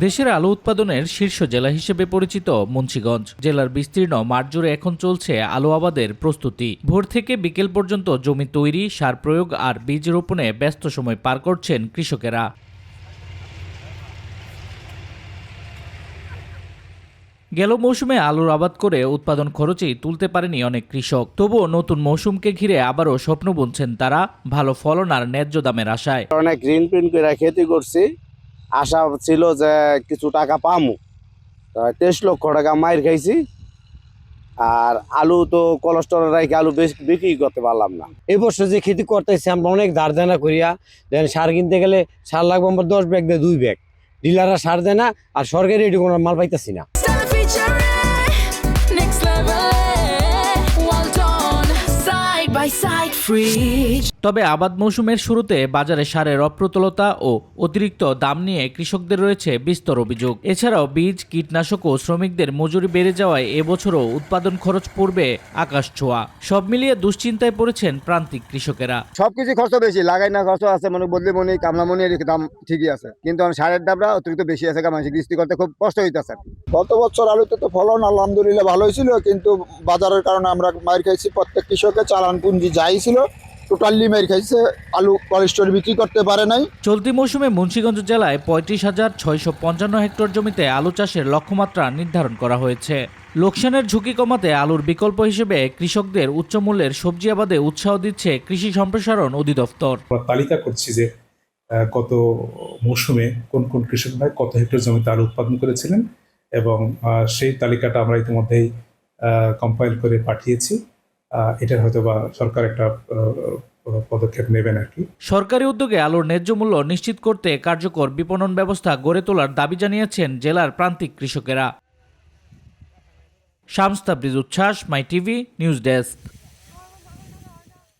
দেশের আলু উৎপাদনের শীর্ষ জেলা হিসেবে পরিচিত মুন্সিগঞ্জ জেলার বিস্তীর্ণ মাঠ জুড়ে এখন চলছে আলু আবাদের প্রস্তুতি। ভোর থেকে বিকেল পর্যন্ত জমি তৈরি, সার প্রয়োগ আর বীজ রোপণে ব্যস্ত সময় পার করছেন কৃষকেরা। গেল মৌসুমে আলুর আবাদ করে উৎপাদন খরচেই তুলতে পারেনি অনেক কৃষক। তবুও নতুন মৌসুমকে ঘিরে আবারও স্বপ্ন বুনছেন তারা, ভালো ফলন আর ন্যায্য দামের আশায়। অনেক ঋণ পিন করে খেতি করছি, আশা ছিল যে কিছু টাকা পামু। 23 লক্ষ টাকা মাইর খাইছি, আর আলু তো কোলেস্ট্রল রাখি আলু বিক্রি করতে পারলাম না। এই বছর যে খেতি করতেছি আমরা অনেক ধার দেনা করিয়া দেন, সার কিনতে গেলে সার লাগবে আমার 10 ব্যাগ দিয়ে 2 ব্যাগ, ডিলাররা সার দেয় না আর সরকারি এটি কোনো মাল পাইতেছি না। তবে আবাদ মৌসুমের শুরুতে বাজারে সারের অপ্রতুলতা ও অতিরিক্ত দাম নিয়ে কৃষকদের রয়েছে বিস্তর অভিযোগ। এছাড়াও বীজ, কীটনাশক ও শ্রমিকদের মজুরি বেড়ে যাওয়ায় এবছরও উৎপাদন খরচ পড়বে আকাশ ছোঁয়া। সব মিলিয়ে দুশ্চিন্তায় পড়েছেন প্রান্তিক কৃষকেরা। সবকিছু খরচ বেশি, লাগাই না খরচ আছে, মানে বদলে মনে কামলামনি এর দাম ঠিকই আছে, কিন্তু সারের দামটা অতিরিক্ত বেশি আছে, মানুষ গৃহস্থী করতে খুব কষ্ট হইতেছে। গত বছর আলুতে তো ফলন আলহামদুলিল্লাহ ভালোই ছিল, কিন্তু বাজারের কারণে আমরা মার খাইছি। প্রত্যেক কৃষকের চালান পুঁজি যাই ছিল টোটালি মার খাইছে, আলু কোলেস্ট্রল বিক্রি করতে পারে নাই। চলতি মৌসুমে মুন্সিগঞ্জ জেলায় 35,655 হেক্টর জমিতে আলু চাষের লক্ষ্যমাত্রা নির্ধারণ করা হয়েছে। লোকসানের ঝুঁকি কমাতে আলুর বিকল্প হিসেবে কৃষকদের উচ্চ মূল্যের সবজি আবাদে উৎসাহ দিচ্ছে কৃষি সম্প্রসারণ অধিদপ্তর। তালিকা করছি যে গত মৌসুমে কোন কোন কৃষক ভাই কত হেক্টর জমিতে আলু উৎপাদন করেছিলেন, এবং সেই তালিকাটা আমরা ইতিমধ্যেই কম্পাইল করে পাঠিয়েছি। এটার হয়তো বা সরকার একটা পদক্ষেপ নেবেন আর কি। সরকারি উদ্যোগে আলুর ন্যায্য মূল্য নিশ্চিত করতে কার্যকর বিপণন ব্যবস্থা গড়ে তোলার দাবি জানিয়েছেন জেলার প্রান্তিক কৃষকেরা। শামস তাবরিজ উচ্ছ্বাস, মাই টিভি নিউজ ডেস্ক।